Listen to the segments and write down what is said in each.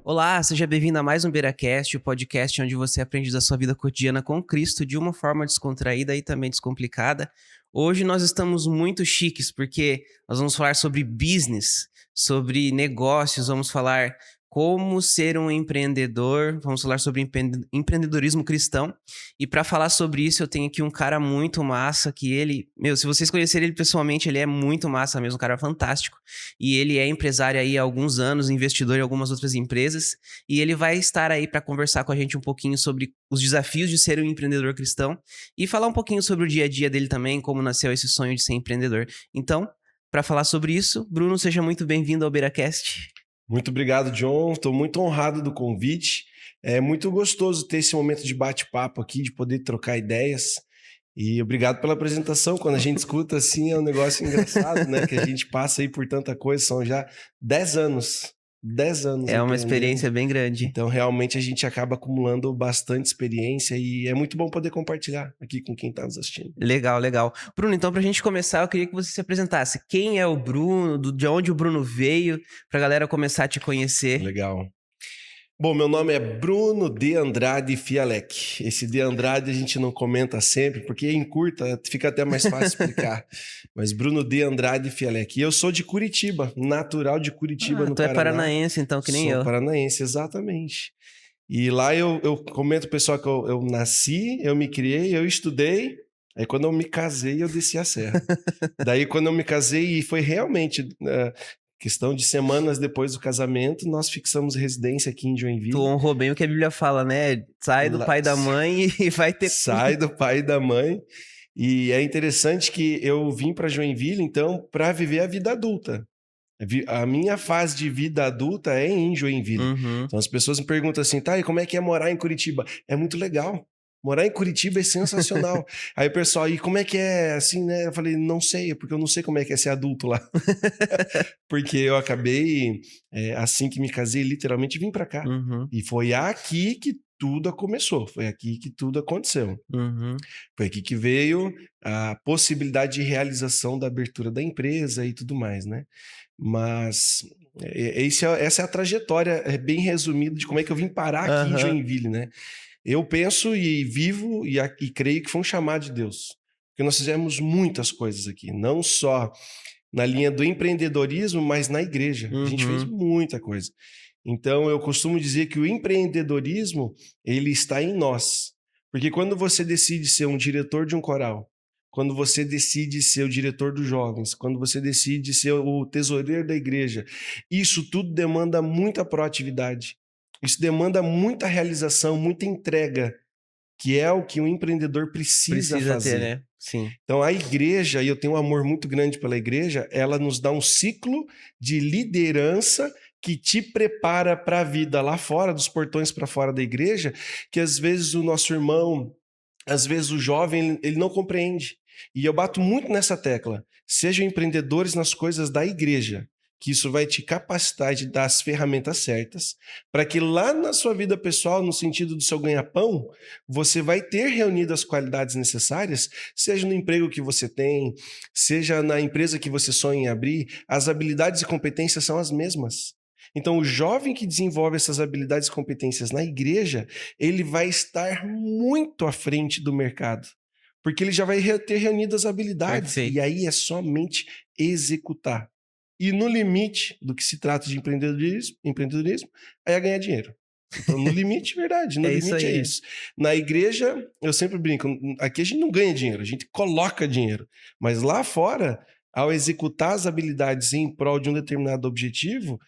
Olá, seja bem-vindo a mais um BeiraCast, o podcast onde você aprende da sua vida cotidiana com Cristo de uma forma descontraída e também descomplicada. Hoje nós estamos muito chiques porque nós vamos falar sobre business, sobre negócios, vamos falar como ser um empreendedor, vamos falar sobre empreendedorismo cristão. E para falar sobre isso, eu tenho aqui um cara muito massa que se vocês conhecerem ele pessoalmente, ele é muito massa mesmo, um cara fantástico. E ele é empresário aí há alguns anos, investidor em algumas outras empresas, e ele vai estar aí para conversar com a gente um pouquinho sobre os desafios de ser um empreendedor cristão e falar um pouquinho sobre o dia a dia dele também, como nasceu esse sonho de ser empreendedor. Então, para falar sobre isso, Bruno, seja muito bem-vindo ao BeiraCast. Muito obrigado, John. Estou muito honrado do convite. É muito gostoso ter esse momento de bate-papo aqui, de poder trocar ideias. E obrigado pela apresentação. Quando a gente escuta assim, é um negócio engraçado, né? Que a gente passa aí por tanta coisa. São já 10 anos. 10 anos É uma empreendendo. experiência bem grande. Então, realmente, a gente acaba acumulando bastante experiência e é muito bom poder compartilhar aqui com quem está nos assistindo. Legal, legal. Bruno, então pra gente começar, eu queria que você se apresentasse. Quem é o Bruno, de onde o Bruno veio, pra galera começar a te conhecer. Legal. Bom, meu nome é Bruno de Andrade Fialec. Esse de Andrade a gente não comenta sempre, porque encurta, fica até mais fácil explicar. Mas Bruno de Andrade Fialec. E eu sou de Curitiba, natural de Curitiba, no Tu é Paraná. paranaense, então, que nem Sou eu. paranaense, exatamente. E lá eu comento pro pessoal que eu nasci, eu me criei, eu estudei. Aí quando eu me casei, eu desci a serra. Daí quando eu me casei, e foi realmente... questão de semanas depois do casamento, nós fixamos residência aqui em Tu Joinville. honrou bem o que a Bíblia fala, né? Sai do pai e da mãe e vai ter... Sai do pai e da mãe. E é interessante que eu vim para Joinville, então, para viver a vida adulta. A minha fase de vida adulta é em Joinville. Uhum. Então as pessoas me perguntam assim, tá, e como é que é morar em Curitiba? É muito legal. Morar em Curitiba é sensacional. Aí o pessoal, e como é que é assim, né? Eu falei, não sei, porque eu não sei como é que é ser adulto lá. Porque eu acabei, assim que me casei, literalmente vim para cá. Uhum. E foi aqui que tudo começou, foi aqui que tudo aconteceu. Uhum. Foi aqui que veio a possibilidade de realização da abertura da empresa e tudo mais, né? Mas essa é a trajetória bem resumida de como é que eu vim parar aqui em Aham. Joinville, né? Eu penso e vivo e creio que foi um chamado de Deus. Porque nós fizemos muitas coisas aqui, não só na linha do empreendedorismo, mas na igreja. A gente fez Uhum. muita coisa. Então, eu costumo dizer que o empreendedorismo, ele está em nós. Porque quando você decide ser um diretor de um coral, quando você decide ser o diretor dos jovens, quando você decide ser o tesoureiro da igreja, isso tudo demanda muita proatividade. Isso demanda muita realização, muita entrega, que é o que um empreendedor precisa Precisa ter, fazer. né? Sim. Então, a igreja, e eu tenho um amor muito grande pela igreja, ela nos dá um ciclo de liderança que te prepara para a vida lá fora, dos portões para fora da igreja, que às vezes o nosso irmão, às vezes o jovem, ele não compreende. E eu bato muito nessa tecla. Sejam empreendedores nas coisas da igreja, que isso vai te capacitar de dar as ferramentas certas, para que lá na sua vida pessoal, no sentido do seu ganha-pão, você vai ter reunido as qualidades necessárias, seja no emprego que você tem, seja na empresa que você sonha em abrir, as habilidades e competências são as mesmas. Então, o jovem que desenvolve essas habilidades e competências na igreja, ele vai estar muito à frente do mercado, porque ele já vai ter reunido as habilidades, e Perfeito. aí é somente executar. E no limite do que se trata de empreendedorismo é ganhar dinheiro. Então, no limite, verdade, no É isso limite é aí. isso. Na igreja, eu sempre brinco, aqui a gente não ganha dinheiro, a gente coloca dinheiro. Mas lá fora, ao executar as habilidades em prol de um determinado objetivo,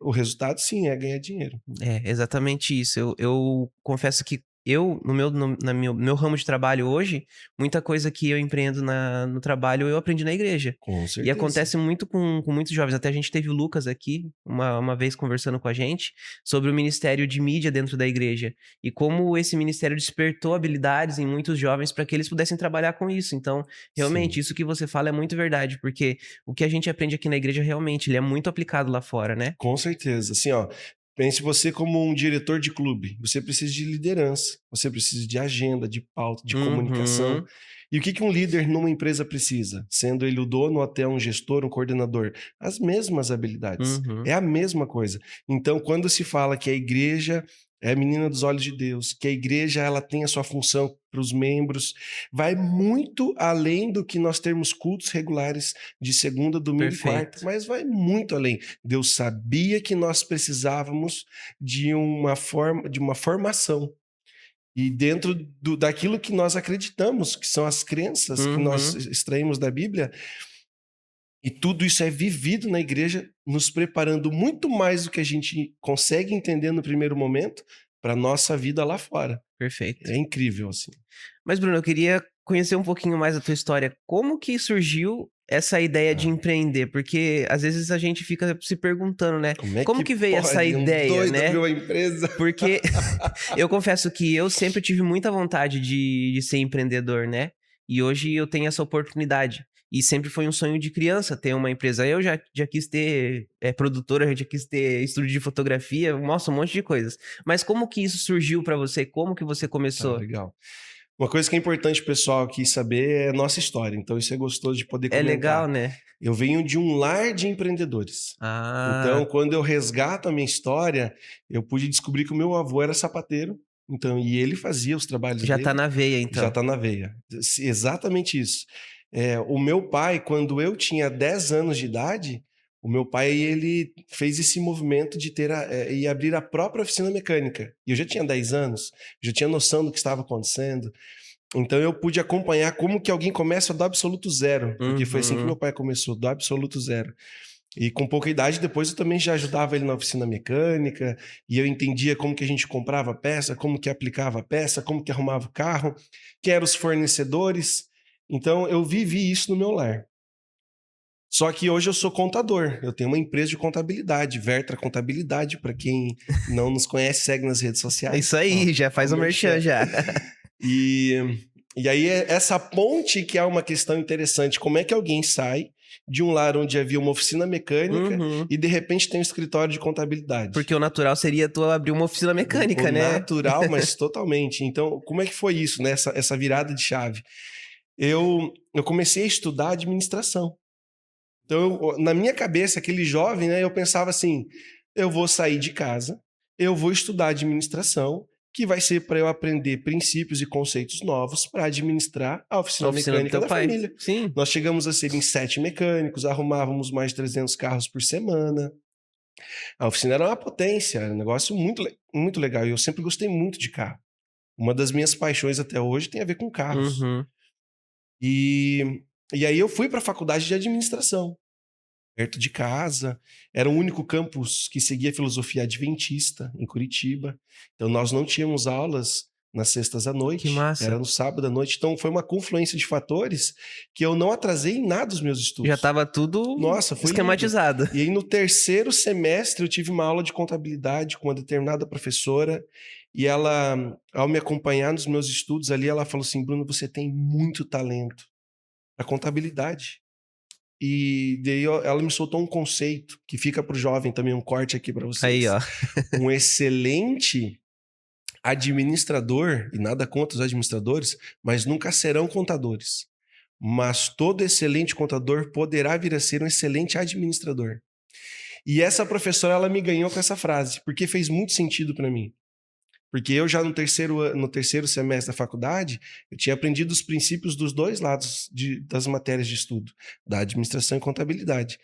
o resultado sim é ganhar dinheiro. É, exatamente isso. Eu confesso que no meu ramo de trabalho hoje, muita coisa que eu empreendo no trabalho eu aprendi na igreja. Com E certeza. acontece muito com muitos jovens. Até a gente teve o Lucas aqui uma vez conversando com a gente sobre o ministério de mídia dentro da igreja e como esse ministério despertou habilidades em muitos jovens para que eles pudessem trabalhar com isso. Então, realmente, Sim, isso que você fala é muito verdade, porque o que a gente aprende aqui na igreja realmente ele é muito aplicado lá fora, né? com certeza. Assim, ó, pense você como um diretor de clube. Você precisa de liderança, você precisa de agenda, de pauta, de comunicação. Uhum. E o que que um líder numa empresa precisa? Sendo ele o dono, até um gestor, um coordenador. As mesmas habilidades. Uhum. É a mesma coisa. Então, quando se fala que a igreja é a menina dos olhos de Deus, que a igreja ela tem a sua função para os membros, vai muito além do que nós termos cultos regulares de segunda, domingo e quarta, Perfeito. mas vai muito além. Deus sabia que nós precisávamos de uma formação. E dentro daquilo que nós acreditamos, que são as crenças que nós Uhum. extraímos da Bíblia, e tudo isso é vivido na igreja, nos preparando muito mais do que a gente consegue entender no primeiro momento para a nossa vida lá fora. Perfeito. É incrível, assim. Mas, Bruno, eu queria conhecer um pouquinho mais a tua história. Como que surgiu essa ideia de Ah, empreender? Porque às vezes a gente fica se perguntando, né? como é Como que que veio essa pode um ideia, doido abrir né? uma empresa? Porque eu confesso que eu sempre tive muita vontade de ser empreendedor, né? E hoje eu tenho essa oportunidade. E sempre foi um sonho de criança ter uma empresa. Eu já quis ter produtora, já quis ter estúdio de fotografia, nossa, um monte de coisas. Mas como que isso surgiu pra você? Como que você Ah, começou? legal. Uma coisa que é importante o pessoal aqui saber é a nossa história. Então, isso é gostoso de poder É legal, comentar. né? Eu venho de um lar de empreendedores. Ah, Então, quando eu resgato a minha história, eu pude descobrir que o meu avô era sapateiro. Então, e ele fazia os trabalhos já tá dele, na veia já então. está na veia. Exatamente isso. O meu pai, quando eu tinha 10 anos de idade, o meu pai ele fez esse movimento de e abrir a própria oficina mecânica. E eu já tinha 10 anos, já tinha noção do que estava acontecendo. Então eu pude acompanhar como que alguém começa do absoluto zero, porque foi assim que meu Uhum. pai começou, do absoluto zero. E com pouca idade, depois eu também já ajudava ele na oficina mecânica, e eu entendia como que a gente comprava a peça, como que aplicava a peça, como que arrumava o carro, quem eram os fornecedores. Então eu vivi isso no meu lar. Só que hoje eu sou contador, eu tenho uma empresa de contabilidade, Vertra Contabilidade, para quem não nos conhece, segue nas redes É sociais. isso Ó, aí, já ó o faz o merchan merchan. já. E aí essa ponte que é uma questão interessante, como é que alguém sai de um lar onde havia uma oficina mecânica Uhum. e de repente tem um escritório de contabilidade? Porque o natural seria tu abrir uma oficina O mecânica, né? natural, mas totalmente. Então, como é que foi isso, né? Essa virada de chave? Eu comecei a estudar administração. Então, na minha cabeça, aquele jovem, né, eu pensava assim: eu vou sair de casa, eu vou estudar administração, que vai ser para eu aprender princípios e conceitos novos para administrar a A oficina oficina do mecânica teu da pai. família. Sim. Nós chegamos a ser em 7 mecânicos, arrumávamos mais de 300 carros por semana. A oficina era uma potência, era um negócio muito legal. E eu sempre gostei muito de carro. Uma das minhas paixões até hoje tem a ver com carros. Uhum. E, e aí eu fui para a faculdade de administração, perto de casa. Era o único campus que seguia a filosofia adventista em Curitiba. Então nós não tínhamos aulas nas sextas à Que noite, era massa. no sábado à noite. Então foi uma confluência de fatores que eu não atrasei em nada os meus Já estudos. tava tudo Nossa, foi lindo. esquematizado. E aí no terceiro semestre eu tive uma aula de contabilidade com uma determinada professora e ela, ao me acompanhar nos meus estudos ali, ela falou assim: Bruno, você tem muito talento para contabilidade. E daí ela me soltou um conceito que fica para o jovem também, um corte aqui para Aí, vocês. ó. Um excelente administrador, e nada contra os administradores, mas nunca serão contadores. Mas todo excelente contador poderá vir a ser um excelente administrador. E essa professora, ela me ganhou com essa frase, porque fez muito sentido para mim. Porque eu já no terceiro semestre da faculdade, eu tinha aprendido os princípios dos dois lados das matérias de estudo, da administração e contabilidade.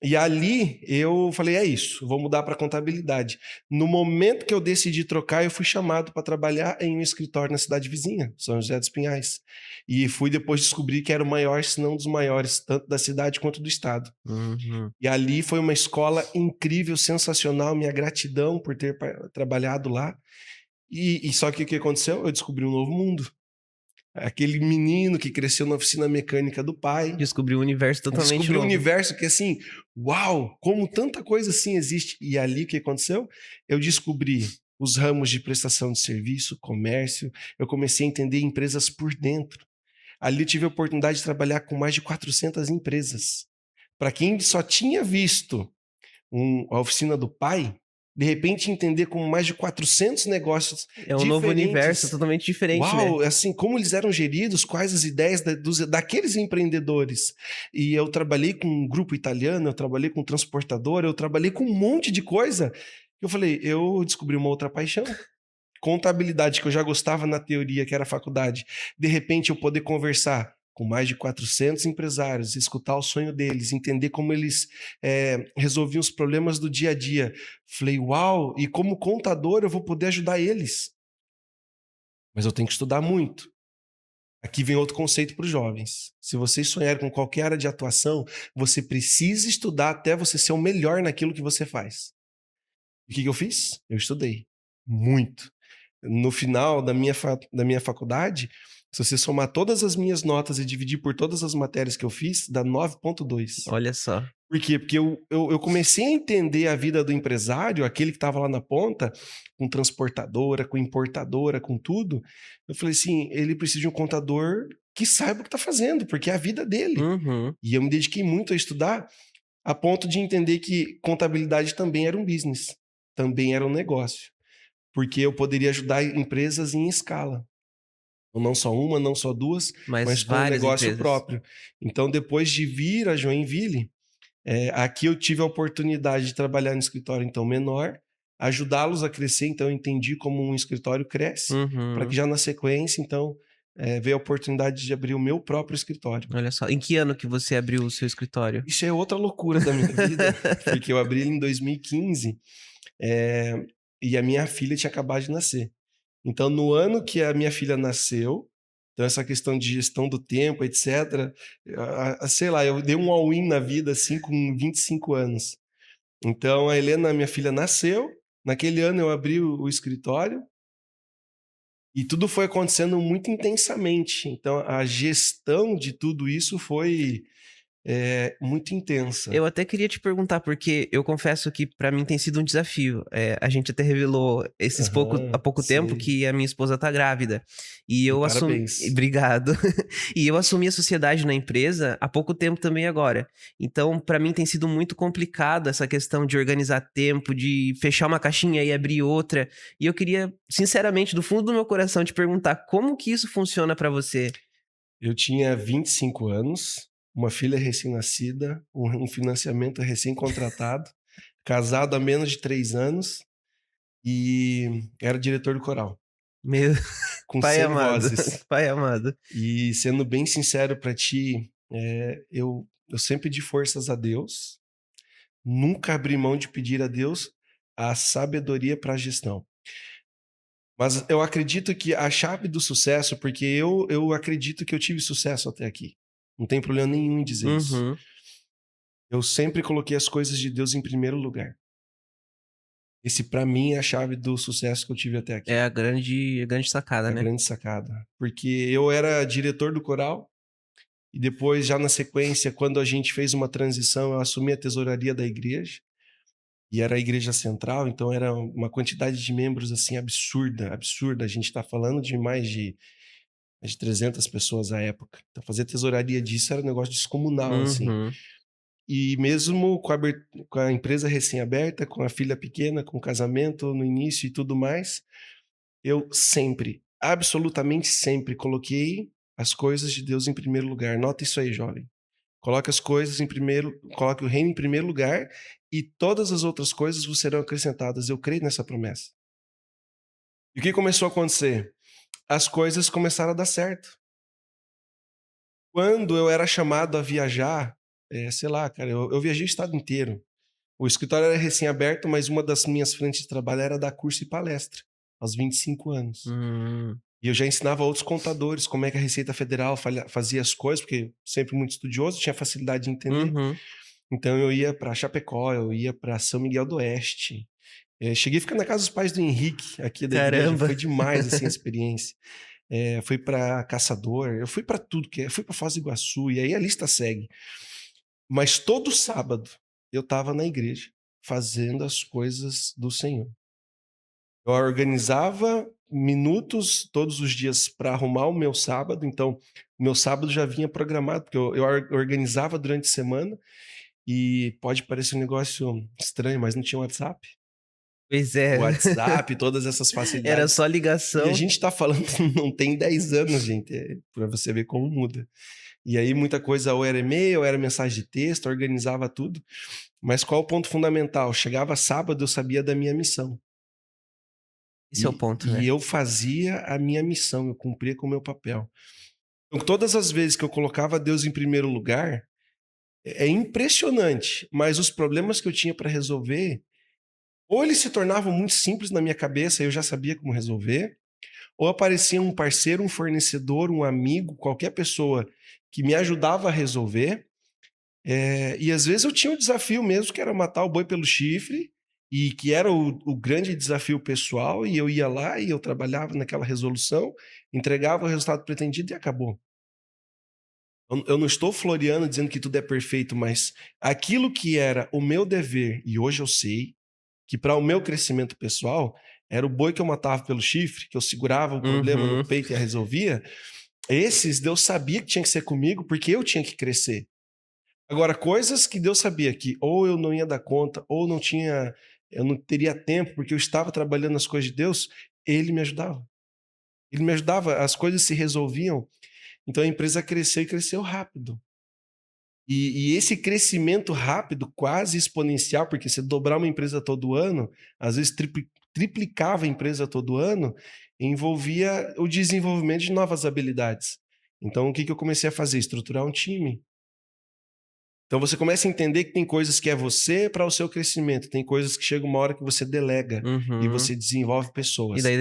E ali eu falei, é isso, vou mudar para contabilidade. No momento que eu decidi trocar, eu fui chamado para trabalhar em um escritório na cidade vizinha, São José dos Pinhais. E fui depois descobrir que era o maior, se não um dos maiores, tanto da cidade quanto do estado. Uhum. E ali foi uma escola incrível, sensacional, minha gratidão por ter trabalhado lá. E só que o que aconteceu? Eu descobri um novo mundo. Aquele menino que cresceu na oficina mecânica do pai, Descobri um universo totalmente descobri um novo. universo que assim, uau, como tanta coisa assim existe. E ali o que aconteceu? Eu descobri os ramos de prestação de serviço, comércio, eu comecei a entender empresas por dentro. Ali eu tive a oportunidade de trabalhar com mais de 400 empresas. Para quem só tinha visto a oficina do pai, De repente entender como mais de 400 negócios É um novo universo diferentes. totalmente diferente, né? Uau, assim, como eles eram geridos, quais as ideias daqueles empreendedores. E eu trabalhei com um grupo italiano, eu trabalhei com transportadora, eu trabalhei com um monte de coisa. Eu falei, eu descobri uma outra paixão. Contabilidade, que eu já gostava na teoria, que era a faculdade. De repente, eu poder conversar com mais de 400 empresários, escutar o sonho deles, entender como eles resolviam os problemas do dia a dia. Falei, uau, e como contador eu vou poder ajudar eles. Mas eu tenho que estudar muito. Aqui vem outro conceito para os jovens. Se vocês sonharem com qualquer área de atuação, você precisa estudar até você ser o melhor naquilo que você faz. E o que eu fiz? Eu estudei. Muito. No final da minha faculdade, se você somar todas as minhas notas e dividir por todas as matérias que eu fiz, dá 9,2. Olha só. Por quê? Porque eu comecei a entender a vida do empresário, aquele que estava lá na ponta, com transportadora, com importadora, com tudo. Eu falei assim, ele precisa de um contador que saiba o que está fazendo, porque é a vida dele. Uhum. E eu me dediquei muito a estudar, a ponto de entender que contabilidade também era um business, também era um negócio. Porque eu poderia ajudar empresas em escala. Não só uma, não só duas, Mas mas com um várias negócio empresas. próprio. Então, depois de vir a Joinville, aqui eu tive a oportunidade de trabalhar no escritório, então, menor, ajudá-los a crescer, então eu entendi como um escritório cresce, para que Uhum. já na sequência, então, veio a oportunidade de abrir o meu próprio escritório. Olha só. Em que ano que você abriu o seu escritório? Isso é outra loucura da minha vida, porque eu abri ele em 2015, e a minha filha tinha acabado de nascer. Então, no ano que a minha filha nasceu, então essa questão de gestão do tempo, etc., sei lá, eu dei um all-in na vida, assim, com 25 anos. Então, a Helena, minha filha, nasceu, naquele ano eu abri o escritório, e tudo foi acontecendo muito intensamente. Então, a gestão de tudo isso foi muito intensa. Eu até queria te perguntar, porque eu confesso que pra mim tem sido um desafio. A gente até revelou há Aham, pouco tempo sim. que a minha esposa tá grávida. E E eu assumi. parabéns. Obrigado. E eu assumi a sociedade na empresa há pouco tempo também agora. Então, pra mim tem sido muito complicado essa questão de organizar tempo, de fechar uma caixinha e abrir outra. E eu queria, sinceramente, do fundo do meu coração, te perguntar como que isso funciona pra você? Eu tinha 25 anos, uma filha recém-nascida, um financiamento recém-contratado, casado há menos de 3 anos e era diretor do coral, Meu com pai 100 amado, vozes. pai amado. E sendo bem sincero para ti, eu sempre di forças a Deus, nunca abri mão de pedir a Deus a sabedoria para a gestão. Mas eu acredito que a chave do sucesso, porque eu acredito que eu tive sucesso até aqui. Não tem problema nenhum em dizer isso. Uhum. Eu sempre coloquei as coisas de Deus em primeiro lugar. Esse, para mim, é a chave do sucesso que eu tive até É aqui. a grande sacada, A né? grande sacada. Porque eu era diretor do coral e depois, já na sequência, quando a gente fez uma transição, eu assumi a tesouraria da igreja. E era a igreja central, então era uma quantidade de membros assim absurda, absurda. A gente está falando de mais de 300 pessoas à época. Então fazer tesouraria disso era um negócio descomunal, assim. Uhum. E mesmo com a empresa recém-aberta, com a filha pequena, com o casamento no início e tudo mais, eu sempre, absolutamente sempre, coloquei as coisas de Deus em primeiro lugar. Nota isso aí, jovem. Coloque as coisas em primeiro, coloque o reino em primeiro lugar e todas as outras coisas vos serão acrescentadas. Eu creio nessa promessa. E o que começou a acontecer? As coisas começaram a dar certo. Quando eu era chamado a viajar, sei lá, cara, eu viajei o estado inteiro. O escritório era recém-aberto, mas uma das minhas frentes de trabalho era dar curso e palestra, aos 25 anos. Hum. E eu já ensinava outros contadores como é que a Receita Federal fazia as coisas, porque sempre muito estudioso, tinha facilidade de entender. Uhum. Então eu ia para Chapecó, eu ia para São Miguel do Oeste. Cheguei a ficar na casa dos pais do Henrique, aqui da igreja. Caramba. Foi demais assim a experiência. Fui para Caçador, eu fui para tudo, fui para Foz do Iguaçu, e aí a lista segue. Mas todo sábado eu estava na igreja, fazendo as coisas do Senhor. Eu organizava minutos todos os dias para arrumar o meu sábado, então o meu sábado já vinha programado, porque eu organizava durante a semana, e pode parecer um negócio estranho, mas não tinha WhatsApp. Pois é, WhatsApp, todas essas era facilidades. só E a ligação. gente tá falando, não tem 10 anos, gente, para você ver como muda. E aí muita coisa ou era e-mail, ou era mensagem de texto, organizava tudo. Mas qual o ponto fundamental? Chegava sábado, eu sabia da minha missão. Esse é o ponto, E né? eu fazia a minha missão, eu cumpria com o meu papel. Então, todas as vezes que eu colocava Deus em primeiro lugar, é impressionante, mas os problemas que eu tinha para resolver, ou eles se tornavam muito simples na minha cabeça, eu já sabia como resolver, ou aparecia um parceiro, um fornecedor, um amigo, qualquer pessoa que me ajudava a resolver. E às vezes eu tinha um desafio mesmo, que era matar o boi pelo chifre, e que era o grande desafio pessoal, e eu ia lá e eu trabalhava naquela resolução, entregava o resultado pretendido e acabou. Eu não estou floreando dizendo que tudo é perfeito, mas aquilo que era o meu dever, e hoje eu sei, que para o meu crescimento pessoal, era o boi que eu matava pelo chifre, que eu segurava o problema no Uhum. peito e a resolvia, esses Deus sabia que tinha que ser comigo, porque eu tinha que crescer. Agora, coisas que Deus sabia que ou eu não ia dar conta, ou não tinha, eu não teria tempo, porque eu estava trabalhando nas coisas de Deus, ele me ajudava. Ele me ajudava, as coisas se resolviam. Então a empresa cresceu e cresceu rápido. E esse crescimento rápido, quase exponencial, porque você dobrar uma empresa todo ano, às vezes triplicava a empresa todo ano, envolvia o desenvolvimento de novas habilidades. Então, o que eu comecei a fazer? Estruturar um time. Então, você começa a entender que tem coisas que é você para o seu crescimento, tem coisas que chega uma hora que você delega e Uhum. você desenvolve E pessoas. daí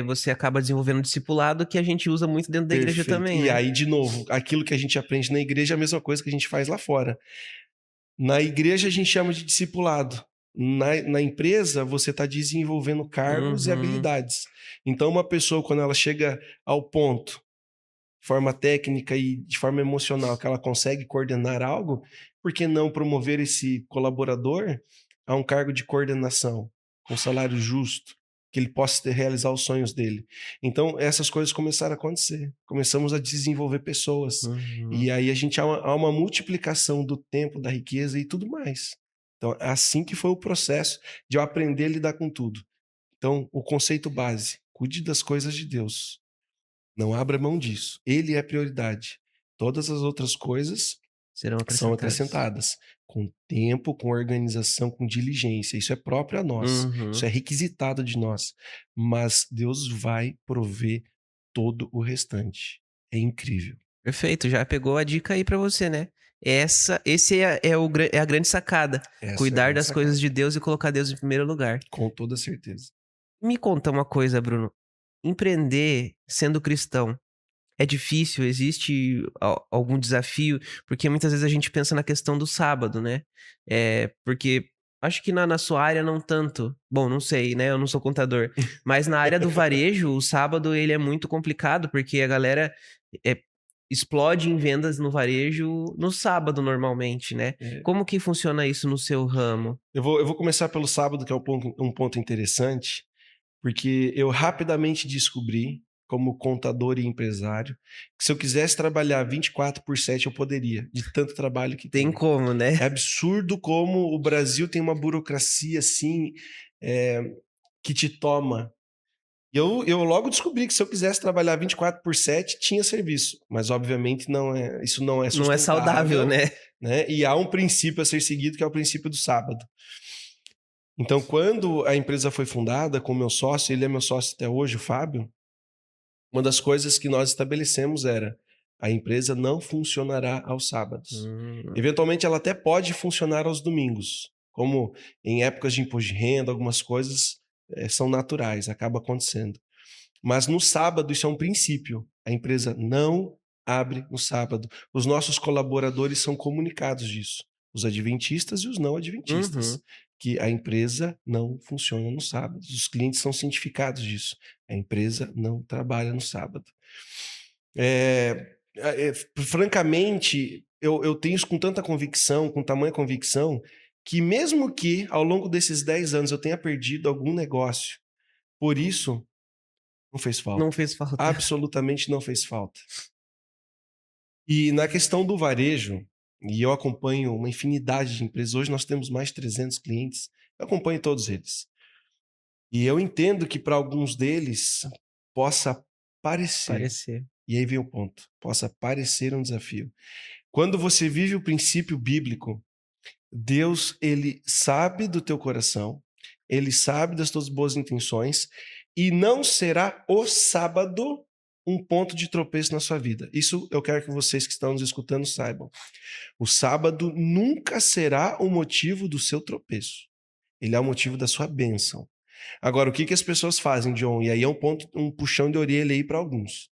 você acaba desenvolvendo discipulado que a gente usa muito dentro da igreja Perfeito. também, E né? aí, de novo, aquilo que a gente aprende na igreja é a mesma coisa que a gente faz lá fora. Na igreja a gente chama de discipulado. Na empresa, você está desenvolvendo cargos e Uhum. habilidades. Então, uma pessoa, quando ela chega ao ponto, de forma técnica e de forma emocional, que ela consegue coordenar algo, por que não promover esse colaborador a um cargo de coordenação, com salário justo, que ele possa realizar os sonhos dele? Então, essas coisas começaram a acontecer. Começamos a desenvolver pessoas. Uhum. E aí a gente há uma multiplicação do tempo, da riqueza e tudo mais. Então, é assim que foi o processo de eu aprender a lidar com tudo. Então, o conceito base: cuide das coisas de Deus. Não abra mão disso. Ele é prioridade. Todas as outras coisas Serão são acrescentados. acrescentadas com tempo, com organização, com diligência. Isso é próprio a nós. Isso Uhum. é requisitado de nós. Mas Deus vai prover todo o restante. É incrível. Perfeito, já pegou a dica aí pra você, né? Esse é a grande sacada. Essa é a Cuidar grande das coisas sacada. de Deus e colocar Deus em primeiro lugar. Com toda certeza. Me conta uma coisa, Bruno. Empreender sendo cristão é difícil? Existe algum desafio? Porque muitas vezes a gente pensa na questão do sábado, né? Porque acho que na sua área não tanto. Bom, não sei, né? Eu não sou contador. Mas na área do varejo, o sábado ele é muito complicado, porque a galera é, explode em vendas no varejo no sábado, normalmente, né? É, Como que funciona isso no seu ramo? eu vou começar pelo sábado, que é um ponto interessante, porque eu rapidamente descobri, como contador e empresário, que se eu quisesse trabalhar 24/7 eu poderia, de tanto trabalho que Tem tem. como, É né? absurdo como o Brasil tem uma burocracia assim, eh, que te toma. Eu logo descobri que se eu quisesse trabalhar 24/7 tinha serviço, mas obviamente isso não é Não é saudável, sustentável, né? né, e há um princípio a ser seguido, que é o princípio do sábado. Então, quando a empresa foi fundada com o meu sócio, ele é meu sócio até hoje, o Fábio, uma das coisas que nós estabelecemos era: a empresa não funcionará aos sábados. Hum. Eventualmente, ela até pode funcionar aos domingos, como em épocas de imposto de renda, algumas coisas são naturais, acaba acontecendo. Mas no sábado, isso é um princípio. A empresa não abre no sábado. Os nossos colaboradores são comunicados disso, os adventistas e os não adventistas, Uhum. que a empresa não funciona no sábado. Os clientes são cientificados disso. A empresa não trabalha no sábado. Francamente, eu tenho isso com tanta convicção, com tamanha convicção, que mesmo que ao longo desses 10 anos eu tenha perdido algum negócio, por isso não fez Não falta. fez falta. Absolutamente não fez falta. E na questão do varejo, e eu acompanho uma infinidade de empresas, hoje nós temos mais de 300 clientes, eu acompanho todos eles. E eu entendo que para alguns deles possa parecer, Parecer. e aí vem o ponto, possa parecer um desafio. Quando você vive o princípio bíblico, Deus, ele sabe do teu coração, ele sabe das tuas boas intenções e não será o sábado um ponto de tropeço na sua vida. Isso eu quero que vocês que estão nos escutando saibam. O sábado nunca será o motivo do seu tropeço. Ele é o motivo da sua bênção. Agora, o que as pessoas fazem, John? E aí é um ponto, um puxão de orelha aí para alguns.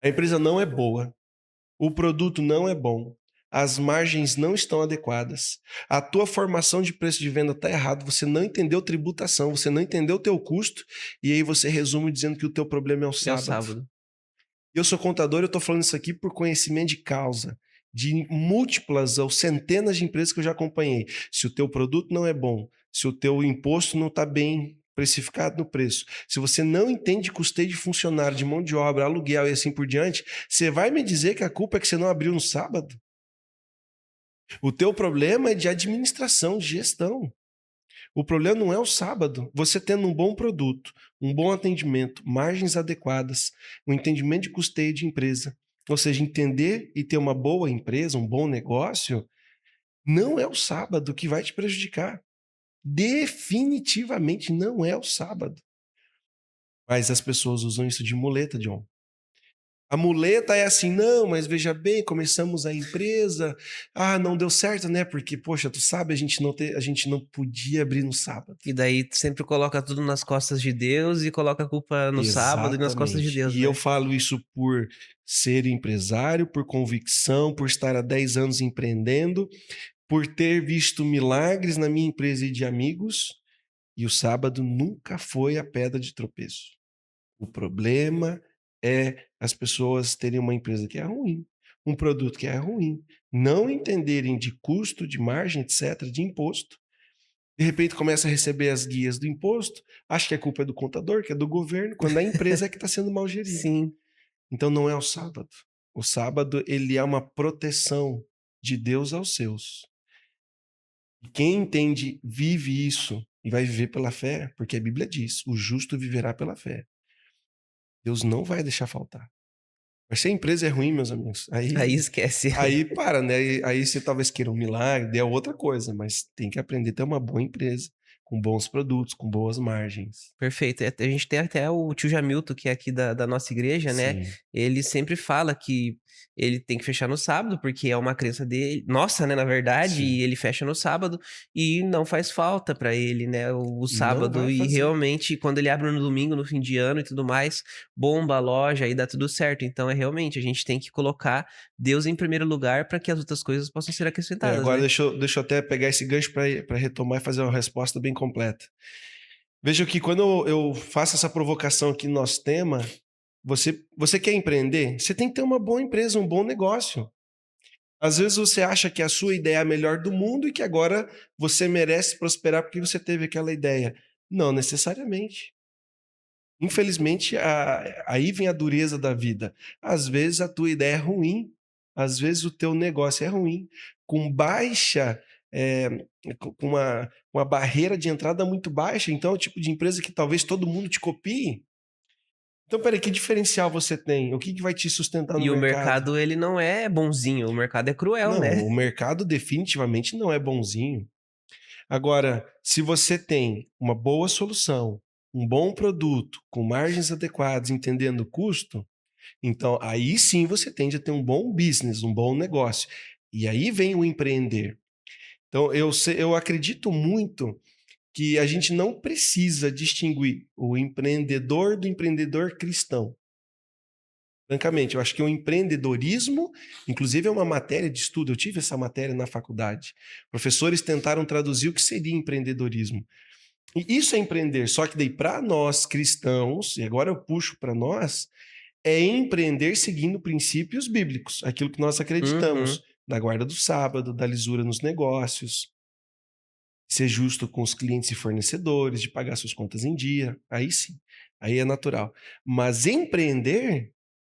A empresa não é boa, o produto não é bom, as margens não estão adequadas, a tua formação de preço de venda está errada, você não entendeu tributação, você não entendeu o teu custo, e aí você resume dizendo que o teu problema é o É o sábado. sábado. Eu sou contador, eu estou falando isso aqui por conhecimento de causa, de múltiplas ou centenas de empresas que eu já acompanhei. Se o teu produto não é bom, se o teu imposto não está bem precificado no preço, se você não entende custeio de funcionário, de mão de obra, aluguel e assim por diante, você vai me dizer que a culpa é que você não abriu no sábado? O teu problema é de administração, de gestão. O problema não é o sábado. Você tendo um bom produto, um bom atendimento, margens adequadas, um entendimento de custeio de empresa, ou seja, entender e ter uma boa empresa, um bom negócio, não é o sábado que vai te prejudicar. Definitivamente não é o sábado. Mas as pessoas usam isso de muleta, John. A muleta é assim, não, mas veja bem, começamos a empresa, não deu certo, né? Porque, poxa, tu sabe, a gente não podia abrir no sábado. E daí sempre coloca tudo nas costas de Deus e coloca a culpa no sábado e nas costas de Exatamente. Deus, E eu né? falo isso por ser empresário, por convicção, por estar há 10 anos empreendendo, por ter visto milagres na minha empresa e de amigos, e o sábado nunca foi a pedra de tropeço. O problema é as pessoas terem uma empresa que é ruim, um produto que é ruim, não entenderem de custo, de margem, etc., de imposto. De repente começa a receber as guias do imposto, acha que a culpa é do contador, que é do governo, quando a empresa é que está sendo mal gerida. Sim. Então não é o sábado. O sábado, ele é uma proteção de Deus aos seus. E quem entende, vive isso e vai viver pela fé, porque a Bíblia diz: o justo viverá pela fé. Deus não vai deixar faltar. Mas se a empresa é ruim, meus amigos, Aí aí, esquece. aí para, né? Aí você talvez queira um milagre, é outra coisa, mas tem que aprender a ter uma boa empresa, com bons produtos, com boas margens. Perfeito. A gente tem até o tio Jamilton, que é aqui da nossa igreja, né? Sim, Ele sempre fala que ele tem que fechar no sábado, porque é uma crença dele, nossa, né, na verdade, sim. e ele fecha no sábado e não faz falta pra ele, né, o Não sábado. vai E fazer. realmente, quando ele abre no domingo, no fim de ano e tudo mais, bomba a loja e dá tudo certo. Então é realmente, a gente tem que colocar Deus em primeiro lugar para que as outras coisas possam ser acrescentadas, Agora né? deixa eu até pegar esse gancho para retomar e fazer uma resposta bem completa. Veja que quando eu faço essa provocação aqui no nosso tema, você quer empreender? Você tem que ter uma boa empresa, um bom negócio. Às vezes você acha que a sua ideia é a melhor do mundo e que agora você merece prosperar porque você teve aquela ideia. Não necessariamente. Infelizmente, aí vem a dureza da vida. Às vezes a tua ideia é ruim, às vezes o teu negócio é ruim, com baixa, é, com uma barreira de entrada muito baixa. Então, é o tipo de empresa que talvez todo mundo te copie. Então, peraí, que diferencial você tem? O que vai te sustentar no E o mercado? mercado, ele não é bonzinho, o mercado é cruel, Não, né? o mercado definitivamente não é bonzinho. Agora, se você tem uma boa solução, um bom produto, com margens adequadas, entendendo o custo, então aí sim você tende a ter um bom business, um bom negócio. E aí vem o empreender. Então eu acredito muito que a gente não precisa distinguir o empreendedor do empreendedor cristão. Francamente, eu acho que o empreendedorismo, inclusive é uma matéria de estudo, eu tive essa matéria na faculdade. Professores tentaram traduzir o que seria empreendedorismo. E isso é empreender, só que daí para nós cristãos, e agora eu puxo para nós, é empreender seguindo princípios bíblicos, aquilo que nós Uhum. acreditamos, da guarda do sábado, da lisura nos negócios, ser justo com os clientes e fornecedores, de pagar suas contas em dia, aí sim, aí é natural. Mas empreender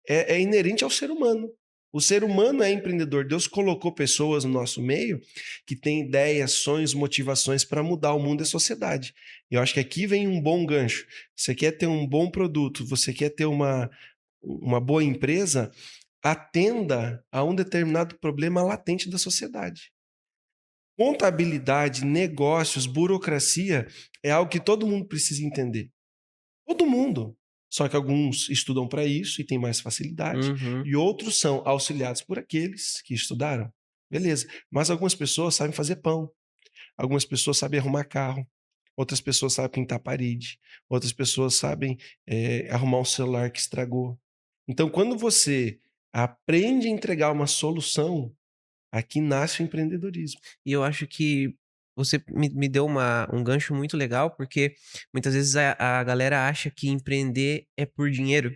é inerente ao ser humano. O ser humano é empreendedor. Deus colocou pessoas no nosso meio que têm ideias, sonhos, motivações para mudar o mundo e a sociedade. Eu acho que aqui vem um bom gancho. Você quer ter um bom produto, você quer ter uma boa empresa, atenda a um determinado problema latente da sociedade. Contabilidade, negócios, burocracia é algo que todo mundo precisa entender. Todo mundo. Só que alguns estudam para isso e têm mais facilidade, Uhum. e outros são auxiliados por aqueles que estudaram. Beleza. Mas algumas pessoas sabem fazer pão, algumas pessoas sabem arrumar carro, outras pessoas sabem pintar parede, outras pessoas sabem arrumar um celular que estragou. Então, quando você aprende a entregar uma solução, aqui nasce o empreendedorismo. E eu acho que você me deu um gancho muito legal, porque muitas vezes a galera acha que empreender é por dinheiro.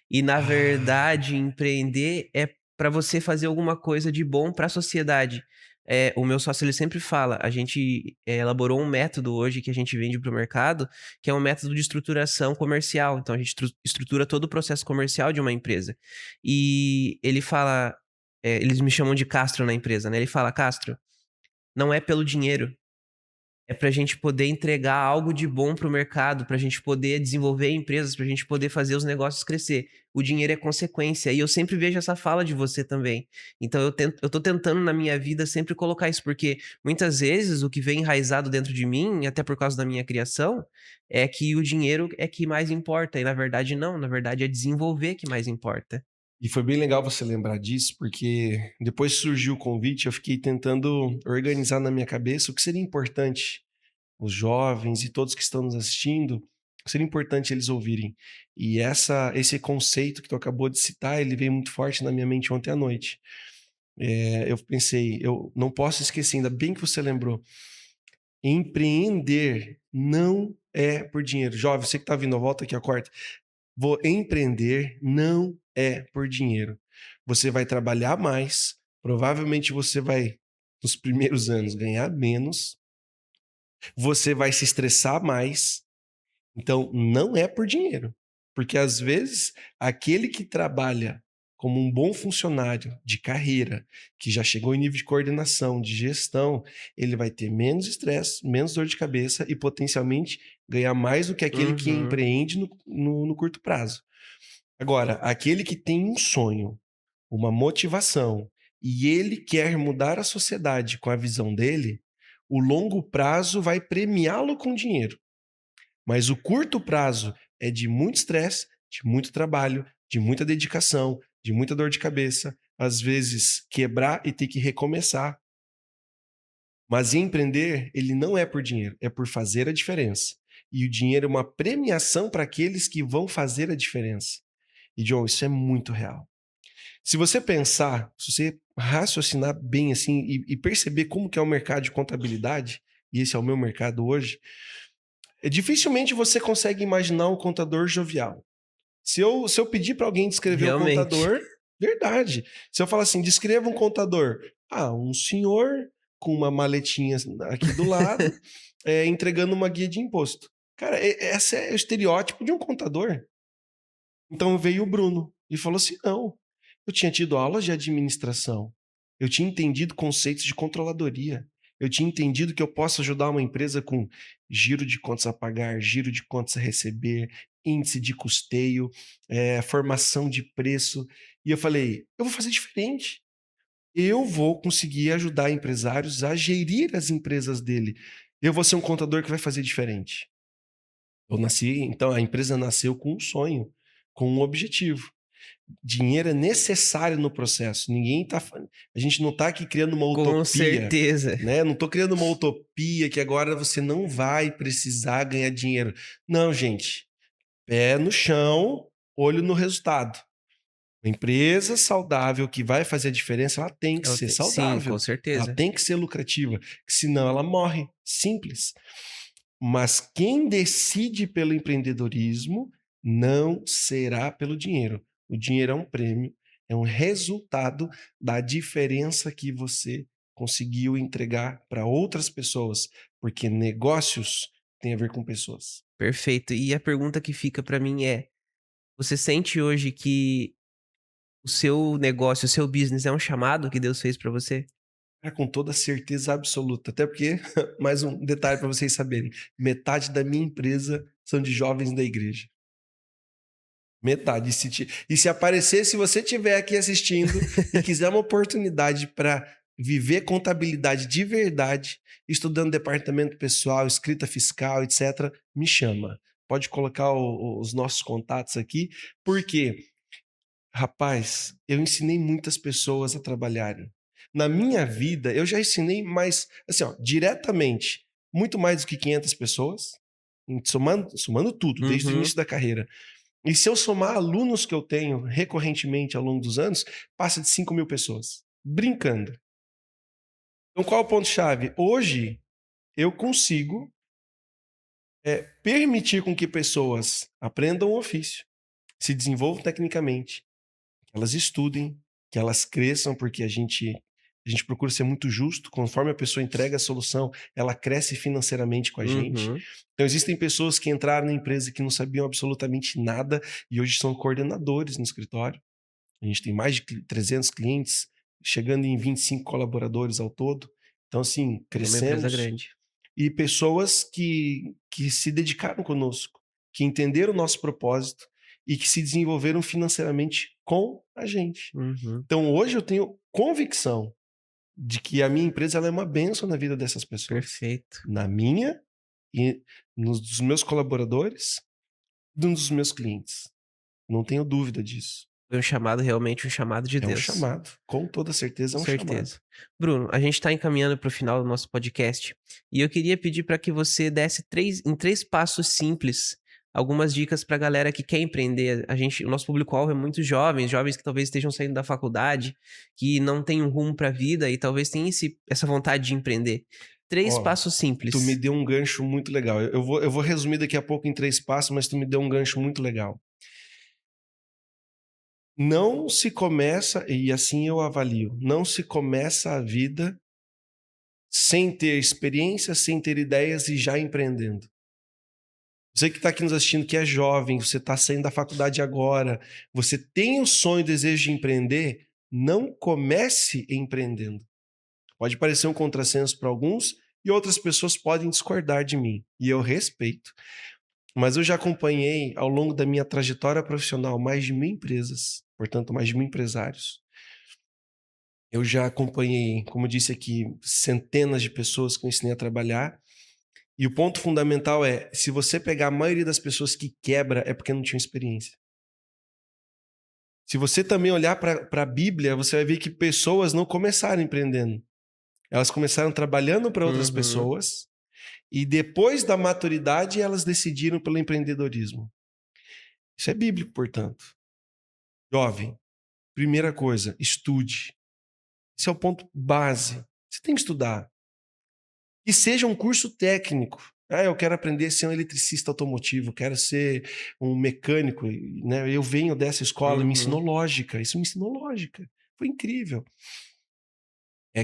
E na Ah, verdade, empreender é para você fazer alguma coisa de bom para a sociedade. O meu sócio ele sempre fala, a gente elaborou um método hoje que a gente vende para o mercado, que é um método de estruturação comercial. Então a gente estrutura todo o processo comercial de uma empresa. E ele fala, eles me chamam de Castro na empresa, né? Ele fala, Castro, não é pelo dinheiro, é pra gente poder entregar algo de bom para o mercado, pra gente poder desenvolver empresas, pra gente poder fazer os negócios crescer. O dinheiro é consequência, e eu sempre vejo essa fala de você também. Então eu tô tentando na minha vida sempre colocar isso, porque muitas vezes o que vem enraizado dentro de mim, até por causa da minha criação, é que o dinheiro é que mais importa, e na verdade não, na verdade é desenvolver que mais importa. e foi bem legal você lembrar disso, porque depois que surgiu o convite, eu fiquei tentando organizar na minha cabeça o que seria importante os jovens e todos que estão nos assistindo, o que seria importante eles ouvirem. E esse conceito que tu acabou de citar, ele veio muito forte na minha mente ontem à noite. Eu pensei, eu não posso esquecer, ainda bem que você lembrou. Empreender não é por dinheiro. Jovem, você que está vindo, volta aqui a quarta. Vou empreender não é por dinheiro. Você vai trabalhar mais, provavelmente você vai, nos primeiros anos, ganhar menos, você vai se estressar mais. Então, não é por dinheiro. Porque às vezes, aquele que trabalha como um bom funcionário de carreira, que já chegou em nível de coordenação, de gestão, ele vai ter menos estresse, menos dor de cabeça e potencialmente ganhar mais do que aquele que Uhum. empreende no curto prazo. Agora, aquele que tem um sonho, uma motivação, e ele quer mudar a sociedade com a visão dele, o longo prazo vai premiá-lo com dinheiro. Mas o curto prazo é de muito estresse, de muito trabalho, de muita dedicação, de muita dor de cabeça, às vezes quebrar e ter que recomeçar. Mas empreender, ele não é por dinheiro, é por fazer a diferença. E o dinheiro é uma premiação para aqueles que vão fazer a diferença. E, John, isso é muito real. Se você pensar, se você raciocinar bem assim e perceber como que é o mercado de contabilidade, e esse é o meu mercado hoje, dificilmente você consegue imaginar um contador jovial. Se eu pedir para alguém descrever o Realmente. contador, verdade. Se eu falar assim, descreva um contador. Ah, um senhor com uma maletinha aqui do lado, entregando uma guia de imposto. Cara, esse é o estereótipo de um contador. Então veio o Bruno e falou assim: não, eu tinha tido aulas de administração, eu tinha entendido conceitos de controladoria, eu tinha entendido que eu posso ajudar uma empresa com giro de contas a pagar, giro de contas a receber, índice de custeio, formação de preço. E eu falei: eu vou fazer diferente. Eu vou conseguir ajudar empresários a gerir as empresas dele. Eu vou ser um contador que vai fazer diferente. Então a empresa nasceu com um sonho, com um objetivo. Dinheiro é necessário no processo. A gente não está aqui criando uma Com utopia, certeza. né? Não estou criando uma utopia que agora você não vai precisar ganhar dinheiro. Não, gente. Pé no chão, olho no resultado. Uma empresa saudável que vai fazer a diferença, ela tem que ser Sim, com saudável. Ela certeza. tem que ser lucrativa, senão ela morre. Simples. Mas quem decide pelo empreendedorismo não será pelo dinheiro. O dinheiro é um prêmio, é um resultado da diferença que você conseguiu entregar para outras pessoas, porque negócios têm a ver com pessoas. Perfeito. E a pergunta que fica pra mim é: você sente hoje que O seu negócio, o seu business é um chamado que Deus fez pra você? Com toda certeza absoluta. Até porque, mais um detalhe para vocês saberem: metade da minha empresa são de jovens da igreja. Metade. E se aparecer, se você estiver aqui assistindo e quiser uma oportunidade para viver contabilidade de verdade, estudando departamento pessoal, escrita fiscal, etc., me chama. Pode colocar os nossos contatos aqui, porque, rapaz, eu ensinei muitas pessoas a trabalharem. Na minha vida, eu já ensinei mais, assim, ó, diretamente, muito mais do que 500 pessoas, somando tudo, desde o Uhum. início da carreira. E se eu somar alunos que eu tenho recorrentemente ao longo dos anos, passa de 5.000 pessoas. Brincando. Então, qual é o ponto-chave? Hoje, eu consigo permitir com que pessoas aprendam o ofício, se desenvolvam tecnicamente, que elas estudem, que elas cresçam, porque a gente procura ser muito justo. Conforme a pessoa entrega a solução, ela cresce financeiramente com a gente. Uhum. Então, existem pessoas que entraram na empresa que não sabiam absolutamente nada e hoje são coordenadores no escritório. A gente tem mais de 300 clientes, chegando em 25 colaboradores ao todo. Então, assim, É uma empresa crescemos. grande. E pessoas que se dedicaram conosco, que entenderam o nosso propósito e que se desenvolveram financeiramente com a gente. Uhum. Então, hoje eu tenho convicção de que a minha empresa ela é uma bênção na vida dessas pessoas. Perfeito. Na minha e nos dos meus colaboradores e dos meus clientes. Não tenho dúvida disso. Foi um chamado, realmente um chamado de É um Deus. chamado. Com toda certeza Com é um chamado. certeza. Bruno, a gente está encaminhando para o final do nosso podcast e eu queria pedir para que você desse em 3 passos simples, algumas dicas para a galera que quer empreender. O nosso público-alvo é muito jovens, jovens que talvez estejam saindo da faculdade, que não têm um rumo para a vida e talvez tenham essa vontade de empreender. Três Ó, passos tu me simples. deu um gancho muito legal. Eu vou resumir daqui a pouco em 3 passos, mas tu me deu um gancho muito legal. Não se começa, e assim eu avalio, não se começa a vida sem ter experiência, sem ter ideias e já empreendendo. Você que está aqui nos assistindo, que é jovem, você está saindo da faculdade agora, você tem o sonho e desejo de empreender, não comece empreendendo. Pode parecer um contrassenso para alguns e outras pessoas podem discordar de mim, e eu respeito. Mas eu já acompanhei ao longo da minha trajetória profissional mais de 1.000 empresas, portanto, mais de 1.000 empresários. Eu já acompanhei, como eu disse aqui, centenas de pessoas que eu ensinei a trabalhar. E o ponto fundamental é: se você pegar a maioria das pessoas que quebra, é porque não tinha experiência. Se você também olhar para a Bíblia, você vai ver que pessoas não começaram empreendendo. Elas começaram trabalhando para outras Uhum. pessoas e depois da maturidade elas decidiram pelo empreendedorismo. Isso é bíblico, portanto. Jovem, primeira coisa, estude. Esse é o ponto base. Você tem que estudar. E seja um curso técnico. Ah, eu quero aprender a ser um eletricista automotivo, quero ser um mecânico, né? Eu venho dessa escola, me ensinou Uhum. lógica, isso me ensinou lógica. Foi incrível.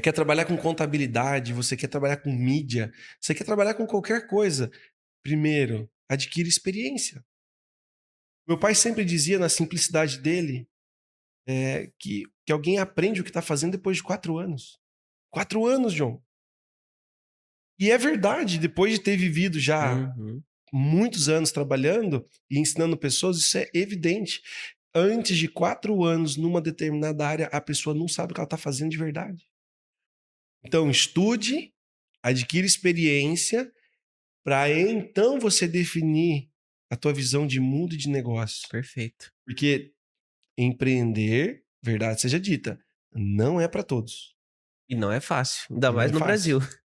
Quer trabalhar com contabilidade, você quer trabalhar com mídia, você quer trabalhar com qualquer coisa. Primeiro, adquire experiência. Meu pai sempre dizia, na simplicidade dele, que alguém aprende o que está fazendo depois de 4 anos. 4 anos, John. E é verdade, depois de ter vivido já Uhum. muitos anos trabalhando e ensinando pessoas, isso é evidente. Antes de 4 anos numa determinada área, a pessoa não sabe o que ela está fazendo de verdade. Então, estude, adquira experiência, para então você definir a tua visão de mundo e de negócio. Perfeito. Porque empreender, verdade seja dita, não é para todos. E não é fácil, ainda E não mais é no fácil. Brasil.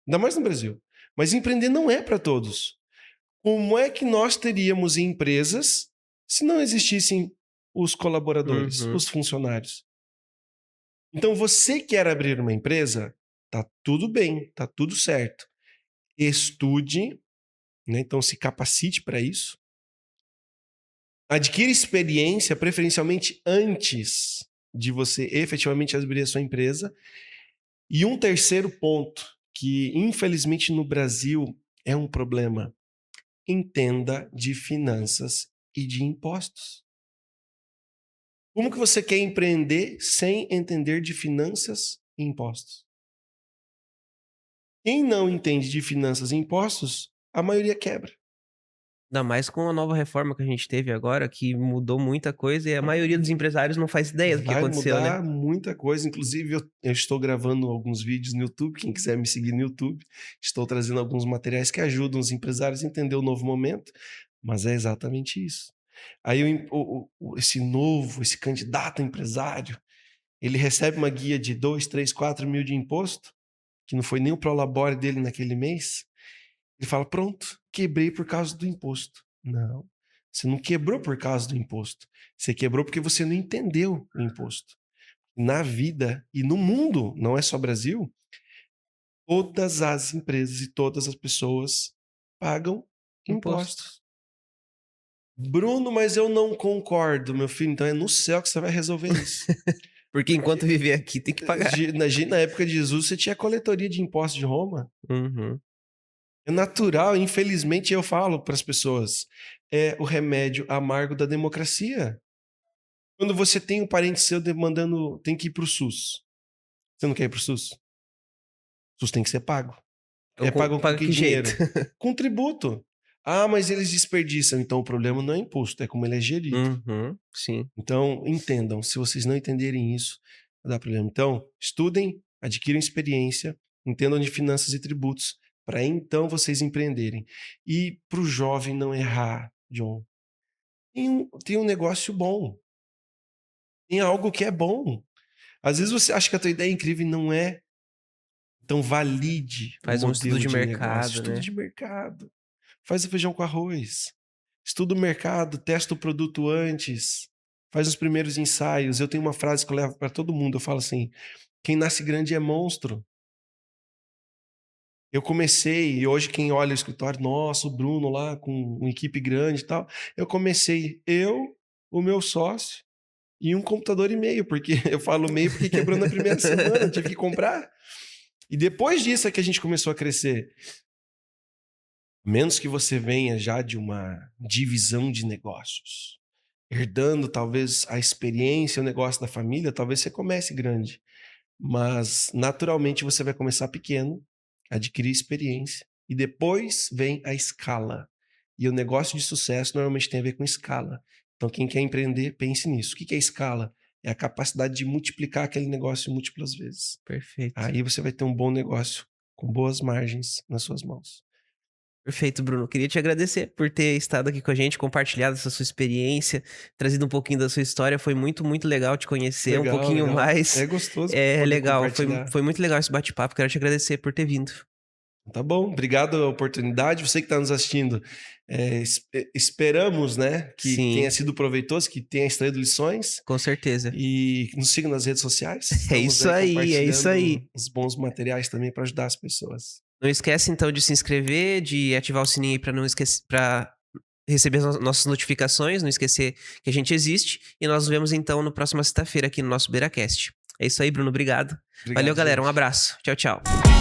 Ainda mais no Brasil. Mas empreender não é para todos. Como é que nós teríamos empresas se não existissem os colaboradores, Uhum. os funcionários? Então, você quer abrir uma empresa? Tá tudo bem, tá tudo certo. Estude, né? Então se capacite para isso. Adquira experiência, preferencialmente antes de você efetivamente abrir a sua empresa. E um terceiro ponto, que infelizmente no Brasil é um problema: entenda de finanças e de impostos. Como que você quer empreender sem entender de finanças e impostos? Quem não entende de finanças e impostos, a maioria quebra. Ainda mais com a nova reforma que a gente teve agora, que mudou muita coisa e a maioria dos empresários não faz ideia do que Vai aconteceu, né? mudar muita coisa. Inclusive, eu estou gravando alguns vídeos no YouTube. Quem quiser me seguir no YouTube, estou trazendo alguns materiais que ajudam os empresários a entender o novo momento. Mas é exatamente isso. Aí esse candidato a empresário, ele recebe uma guia de 2, 3, 4 mil de imposto, que não foi nem o prolabore dele naquele mês. Ele fala, pronto, quebrei por causa do imposto. Não, você não quebrou por causa do imposto. Você quebrou porque você não entendeu o imposto. Na vida e no mundo, não é só Brasil, todas as empresas e todas as pessoas pagam Imposto. impostos. Bruno, mas eu não concordo, meu filho. Então é no céu que você vai resolver isso. Porque enquanto viver aqui tem que pagar. Na época de Jesus, você tinha a coletoria de impostos de Roma. Uhum. É natural, infelizmente eu falo para as pessoas, é o remédio amargo da democracia. Quando você tem um parente seu demandando, tem que ir para o SUS. Você não quer ir para o SUS? O SUS tem que ser pago. Então, É pago com paga que que dinheiro? jeito? Com tributo. Ah, mas eles desperdiçam. Então o problema não é imposto, é como ele é gerido. Uhum. Sim. Então entendam, se vocês não entenderem isso, vai dar problema. Então estudem, adquiram experiência, entendam de finanças e tributos, para então vocês empreenderem. E para o jovem não errar, John, tem um negócio bom. Tem algo que é bom. Às vezes você acha que a tua ideia é incrível e não é. Então valide o Faz um estudo modelo de de negócio. mercado, Estudo né? de mercado. Faz o feijão com arroz. Estuda o mercado, testa o produto antes. Faz os primeiros ensaios. Eu tenho uma frase que eu levo para todo mundo. Eu falo assim, quem nasce grande é monstro. Eu comecei, e hoje quem olha o escritório, nossa, o Bruno lá com uma equipe grande e tal. Eu comecei, o meu sócio e um computador e meio, porque eu falo meio porque quebrou na primeira semana, tive que comprar. E depois disso é que a gente começou a crescer. Menos que você venha já de uma divisão de negócios, herdando talvez a experiência, o negócio da família, talvez você comece grande. Mas naturalmente você vai começar pequeno, adquirir experiência e depois vem a escala. E o negócio de sucesso normalmente tem a ver com escala. Então quem quer empreender, pense nisso. O que é escala? É a capacidade de multiplicar aquele negócio múltiplas vezes. Perfeito. Aí você vai ter um bom negócio com boas margens nas suas mãos. Perfeito, Bruno. Queria te agradecer por ter estado aqui com a gente, compartilhado essa sua experiência, trazido um pouquinho da sua história. Foi muito, muito legal te conhecer um Legal, pouquinho legal. mais. É gostoso É poder legal, compartilhar. foi muito legal esse bate-papo. Quero te agradecer por ter vindo. Tá bom, obrigado a oportunidade. Você que está nos assistindo, esperamos, né, que Sim, tenha sido proveitoso, que tenha extraído lições com certeza. e nos siga nas redes sociais. É Estamos isso aí, é isso aí. compartilhando os bons materiais também para ajudar as pessoas. Não esquece então de se inscrever, de ativar o sininho aí para não esquecer, para receber as nossas notificações, não esquecer que a gente existe. E nós nos vemos então na próxima sexta-feira aqui no nosso BeiraCast. É isso aí, Bruno. Obrigado. Obrigado, Valeu, galera. Um gente. abraço. Tchau, tchau.